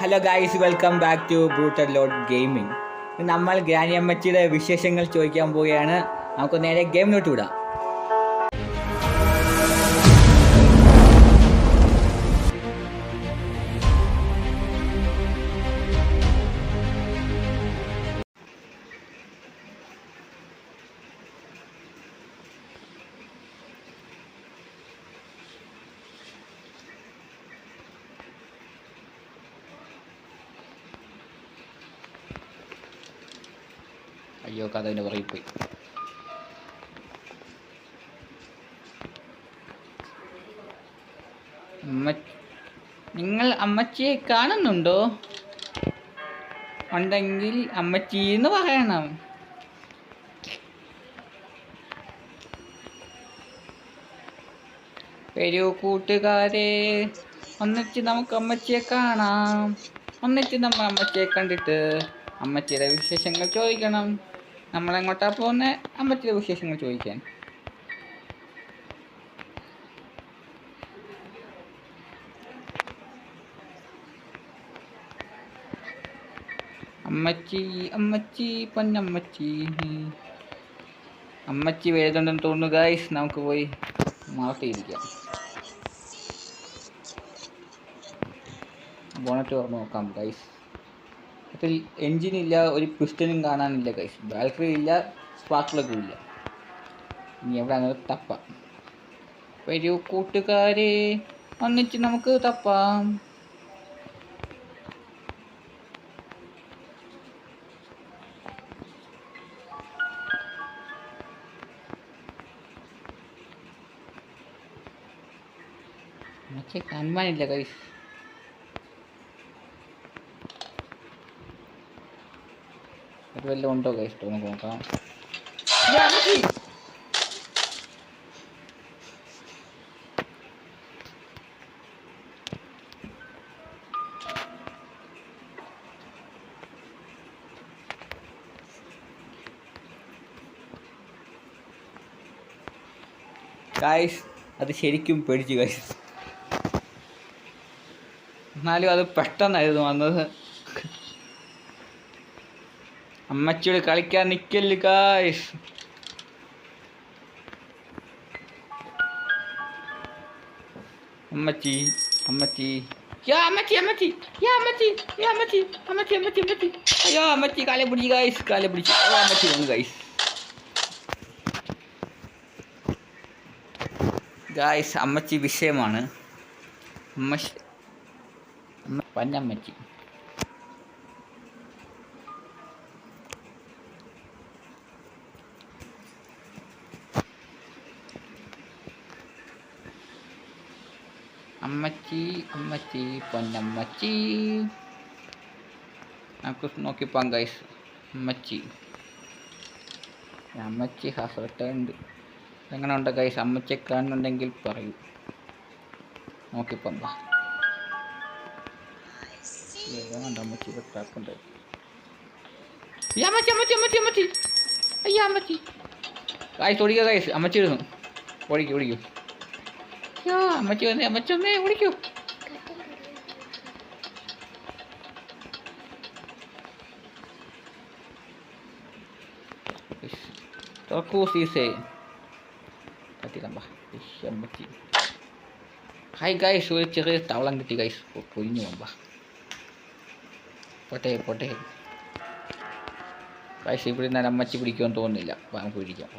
Hello guys, welcome back to Brutal Lord Gaming. നമ്മൾ granny അമ്മച്ചിയുടെ വിശേഷങ്ങൾ ചോദിക്കാൻ പോവുകയാണ്. നമുക്ക് നേരെ ഗെയിമിലോട്ട് വിടാം. അയ്യോ, കഥ അതിൻ്റെ പുറകിൽ പോയി. നിങ്ങൾ അമ്മച്ചിയെ കാണുന്നുണ്ടോ? ഉണ്ടെങ്കിൽ അമ്മച്ചി എന്ന് പറയണം. വരൂ കൂട്ടുകാരെ, ഒന്നിച്ച് നമുക്ക് അമ്മച്ചിയെ കാണാം. ഒന്നിച്ച് നമ്മൾ അമ്മച്ചിയെ കണ്ടിട്ട് അമ്മച്ചിയുടെ വിശേഷങ്ങൾ ചോദിക്കണം. നമ്മളെങ്ങോട്ടാ പോകുന്നത്? അമ്മച്ചിയുടെ വിശേഷങ്ങൾ ചോദിക്കാൻ. അമ്മച്ചി അമ്മച്ചി പൊന്നമ്മച്ചി. അമ്മച്ചി വരുന്നുണ്ടെന്ന് തോന്നുന്നു ഗൈസ്. നമുക്ക് പോയി മാറ്റിയിരിക്കാം. ബോണറ്റ് തുറന്ന് നോക്കാം ഗൈസ്. അതിൽ എൻജിനില്ല, ഒരു പിസ്റ്റനും കാണാനില്ല ഗൈസ്. ബാറ്ററി ഇല്ല, സ്പാർക്ക് പ്ലഗും ഇല്ല. ഇനി എവിടെ അങ്ങനെ തപ്പാം. വരൂ കൂട്ടുകാരെ, ഒന്നിച്ച് നമുക്ക് തപ്പാം. അമ്മച്ചെ കാണാനില്ല ഗൈസ്. അത് വല്ലതും ഉണ്ടോ ഗൈസ്? നമുക്ക് നോക്കാം. ഗൈസ്, അത് ശരിക്കും പേടിച്ചു ഗൈസ്. എന്നാലും അത് പെട്ടെന്നായിരുന്നു വന്നത്. അമ്മച്ചിയോട് കളിക്കാൻ നിൽക്കല് ഗൈസ്. അമ്മച്ചി അമ്മച്ചി അമ്മച്ചി അമ്മച്ചി അമ്മച്ചി അമ്മച്ചി അമ്മച്ചി അമ്മച്ചി അമ്മച്ചി. അയ്യോ, അമ്മച്ചി കാലെ പിടിച്ച് ഗൈസ്, കാലെ പിടിച്ച്. അമ്മച്ചി വന്നു ഗൈസ്. ഗൈസ്, അമ്മച്ചി വിഷയമാണ്. പന്നമ്മച്ചി. അമ്മച്ചി അമ്മച്ചി പൊന്നമ്മച്ചി. നമുക്ക് നോക്കിപ്പോം ഗൈസ്. അമ്മച്ചി അമ്മച്ചി ഹാസ് റിട്ടേൺഡ്. എങ്ങനെ ഉണ്ട് ഗൈസ്? അമ്മച്ചിയെ കാണുന്നുണ്ടെങ്കിൽ പറയൂ. നോക്കിപ്പോം. അമ്മച്ചി കിട്ടാക്കുണ്ട്. അമ്മച്ചി അമ്മച്ചി അമ്മച്ചി അമ്മച്ചി. അയ്യോ അമ്മച്ചി ഗൈസ്, ഓടിക്കുക ഗൈസ്. അമ്മച്ചി ഇടുന്നു. ഓടിക്കൂ ഓടിക്കൂ. അയ്യോ, അമ്മച്ചി വന്നേ, അമ്മച്ചി വന്നേ, ഓടിക്കൂ. തുറക്കൂ സീസേ. അമ്മച്ചി. ഹായ് ഗൈസ്, ഒരു ചെറിയ തവളം കിട്ടി ഗൈസ്. പൊരിഞ്ഞു പോകാം. പോട്ടെ പോട്ടെ ഗൈസ്. ഇവിടെ ഞാൻ അമ്മച്ചി പിടിക്കുമെന്ന് തോന്നുന്നില്ല. നമുക്ക് പിടിക്കാം.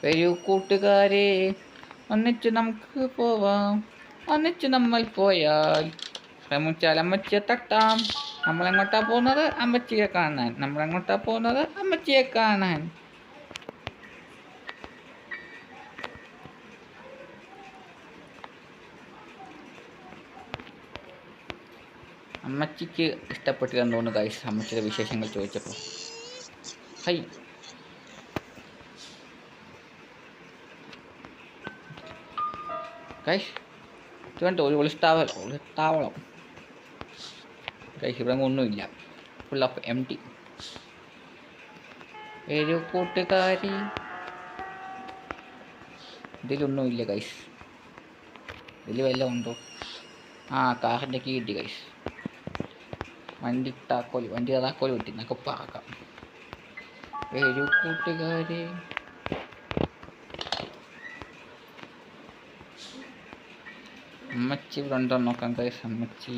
വരൂ കൂട്ടുകാരെ, ഒന്നിച്ച് നമുക്ക് പോവാം. ഒന്നിച്ച് നമ്മൾ പോയാൽ ശ്രമിച്ചാൽ അമ്മച്ചിയെ തട്ടാം. നമ്മളെങ്ങോട്ടാ പോകുന്നത്? അമ്മച്ചിയെ കാണാൻ. നമ്മളെങ്ങോട്ടാ പോകുന്നത്? അമ്മച്ചിയെ കാണാൻ. അമ്മച്ചിക്ക് ഇഷ്ടപ്പെട്ടില്ലെന്ന് തോന്നുന്നു ഗൈസ്, അമ്മച്ചിയുടെ വിശേഷങ്ങൾ ചോദിച്ചപ്പോൾ. ഹൈ ഗൈസ്, ഇത് വേണ്ട ഒരു ഒളിത്താവളം ഗൈസ്. ഇവിടെ ഒന്നുമില്ല, ഫുൾ ഓഫ് എം ടി. ഒരു കൂട്ടുകാരി. ഇതിലൊന്നുമില്ല ഗൈസ്. ഇതിൽ വല്ലതും ഉണ്ടോ? ആ കാറിൻ്റെ കീ കിട്ടി ഗൈസ്. വണ്ടി താക്കോല് കിട്ടി. എന്നൊക്കെ പറക്കാം. ഒരു കൂട്ടുകാരെ അമ്മച്ചി ഇവിടെ ഉണ്ടോ നോക്കാം ഗൈസ്. അമ്മച്ചി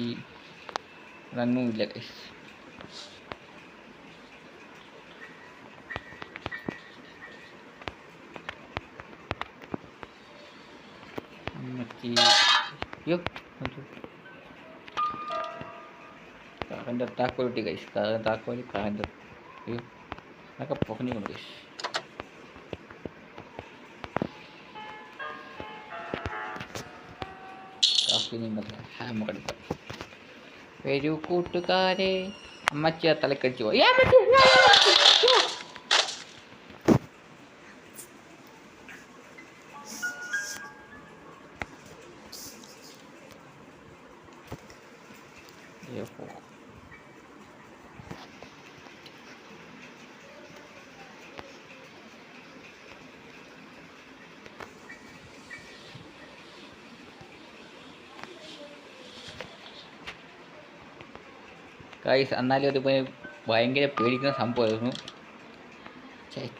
ഇവിടെ ഒന്നുമില്ല ഗൈസ്. അമ്മച്ചി അയ്യോ കാറിൻ്റെ താക്കോൽ കിട്ടി ഗൈസ്. കാറിൻ്റെ അയ്യോ അതൊക്കെ പൊക്കഞ്ഞു കൊണ്ട് ഗൈസ്. ഹാമ കടിക്കാം. ഒരു കൂട്ടുകാരെ അമ്മച്ചിയെ തലക്കടിച്ചു പോയി. ഗൈസ് എന്നാലും അത് ഭയങ്കര പേടിക്കുന്ന സംഭവമായിരുന്നു.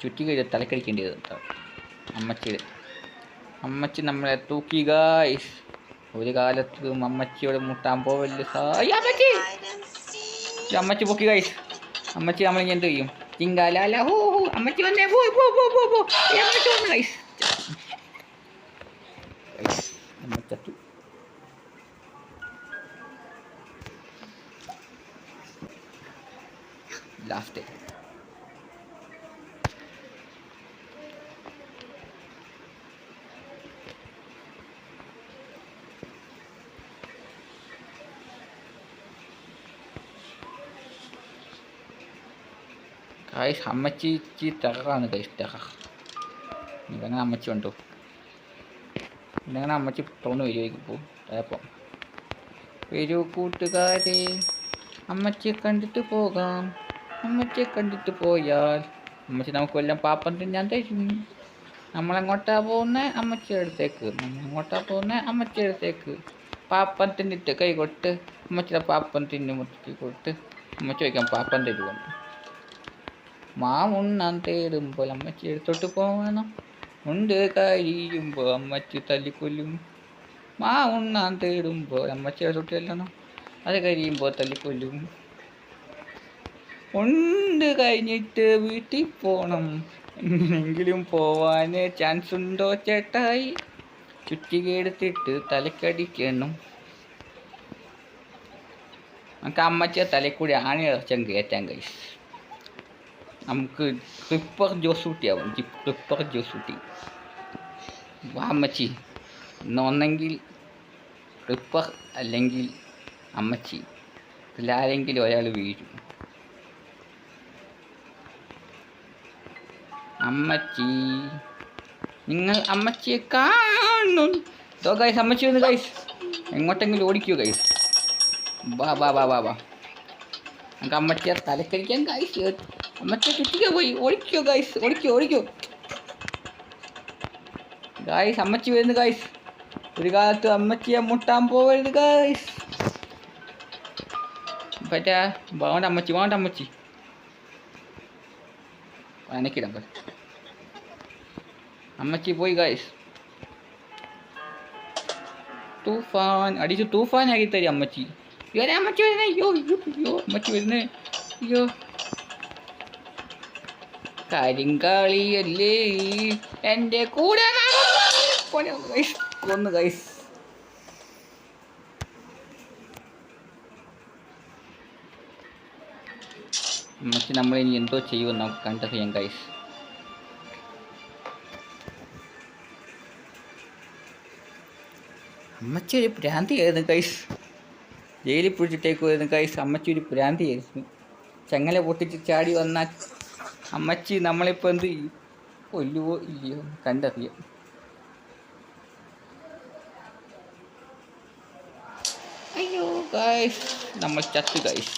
ചുറ്റി കഴിഞ്ഞ തലക്കടിക്കേണ്ടത് അമ്മച്ചി നമ്മളെ തൂക്കി ഗൈസ്. ഒരു കാലത്തും അമ്മച്ചിയോട് മുട്ടാൻ പോവല്ലേ. അമ്മച്ചി പൊക്കി ഗൈസ്. അമ്മച്ചി നമ്മളിങ്ങനെ എന്ത് ചെയ്യും? ചിങ്കാല ഹോ അമ്മച്ചി വന്നേ അമ്മച്ചി വന്നു ഗൈസ്. അമ്മച്ചു last guys. അമ്മച്ചി ടെററാണ് ഗൈസ്. ടെറർ ഇതങ്ങനെ അമ്മച്ചി ഉണ്ടോ? ഇതങ്ങനെ അമ്മച്ചി തുറന്ന് വരുമായിരിക്കും. ഇപ്പോൾ ചിലപ്പോൾ വരൂ കൂട്ടുകാരെ അമ്മച്ചിയെ കണ്ടിട്ട് പോകാം. അമ്മച്ചിയെ കണ്ടിട്ട് പോയാൽ അമ്മച്ചി നമുക്ക് വല്ലതും പാപ്പം തിന്നാൻ തരും. നമ്മളെങ്ങോട്ടാ പോകുന്നത്? അമ്മച്ചിയുടെ അടുത്തേക്ക്. പാപ്പം തിന്നിട്ട് കൈ കൊട്ട്. അമ്മച്ചിയുടെ പാപ്പം തിന്ന് മുറുക്കി കൊടുത്ത് അമ്മച്ചി വയ്ക്കാം പാപ്പം തരുമെന്ന്. മാവുണ്ണാൻ തേടുമ്പോൾ അമ്മച്ചി എടുത്തോട്ട് പോകണം. ഉണ്ട് കഴിയുമ്പോൾ അമ്മച്ചി തല്ലിക്കൊല്ലും. മാവുണ്ണാൻ തേടുമ്പോൾ അമ്മച്ചി എടുത്തോട്ട് ചെല്ലണം. അത് കഴിയുമ്പോൾ തല്ലിക്കൊല്ലും. ഉണ്ട് കഴിഞ്ഞിട്ട് വീട്ടിൽ പോകണം. എങ്ങനെയെങ്കിലും പോവാൻ ചാൻസ് ഉണ്ടോ ചേട്ടായി? ചുറ്റികെടുത്തിട്ട് തലക്കടിക്കണം. നമുക്ക് അമ്മച്ചിയെ തലക്കൂടി ആണി ഇറച്ചാൻ കയറ്റാൻ ഗൈസ്. നമുക്ക് ക്ലിപ്പർ ജോസൂട്ടിയാവും. ക്ലിപ്പർ ജോസൂട്ടി വാ അമ്മച്ചി. ഒന്നെങ്കിൽ ക്ലിപ്പർ അല്ലെങ്കിൽ അമ്മച്ചി. ഇതിലാരെങ്കിലും ഒരാൾ വീഴും. അമ്മച്ചി നിങ്ങൾ അമ്മച്ചിയെ കാണുന്നു ഗൈസ്. അമ്മച്ചി വന്ന് ഗൈസ്. എങ്ങോട്ടെങ്കിലും ഓടിക്കോ ഗൈസ്. വാ നമുക്ക് അമ്മച്ചിയെ തലക്കരിക്കാൻ ഗൈസ്. അമ്മച്ചിയെ ചുറ്റിക്കാൻ പോയി. ഓടിക്കോ ഗൈസ്. ഓടിക്കോ ഗൈസ്. അമ്മച്ചി വരുന്നു ഗൈസ്. ഒരു കാലത്ത് അമ്മച്ചിയെ മുട്ടാൻ പോവരുത് ഗൈസ്. പറ്റാ വേണ്ട അമ്മച്ചി അനക്കിടാൻ പറ്റും. അമ്മച്ചി പോയി ഗൈസ്. തൂഫാൻ അടിച്ചു. തൂഫാനാക്കി തരും അമ്മച്ചി. അമ്മച്ചി വരുന്നേ. അമ്മച്ചി വരുന്നേ. കരിങ്കാളിയല്ലേ എൻ്റെ കൂടെ കൊന്നു ഗൈസ്. അമ്മച്ചി നമ്മളിനി എന്തോ ചെയ്യുമെന്ന് നമുക്ക് കണ്ടറിയാം ഗൈസ്. അമ്മച്ചി ഒരു ഭ്രാന്തിയായിരുന്നു ഗൈസ്. ജയിലിൽ പിടിച്ചിട്ടേക്കുമായിരുന്നു ഗൈസ്. അമ്മച്ചി ഒരു ഭ്രാന്തിയായിരുന്നു. ചങ്ങല പൊട്ടിച്ച് ചാടി വന്നാൽ അമ്മച്ചി നമ്മളിപ്പോൾ എന്ത് ചെയ്യും? കൊല്ലുവോ ഇല്ലയോ കണ്ടറിയാം. അയ്യോ ഗൈസ് നമ്മൾ ചത്തു ഗൈസ്.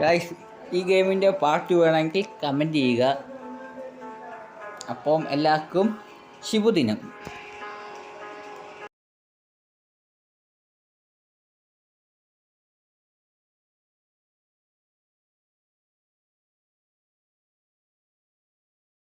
ഗൈസ് ഈ ഗെയിമിൻ്റെ പാർട്ട് വേണമെങ്കിൽ കമൻറ്റ് ചെയ്യുക. അപ്പം എല്ലാവർക്കും ശുഭദിനം.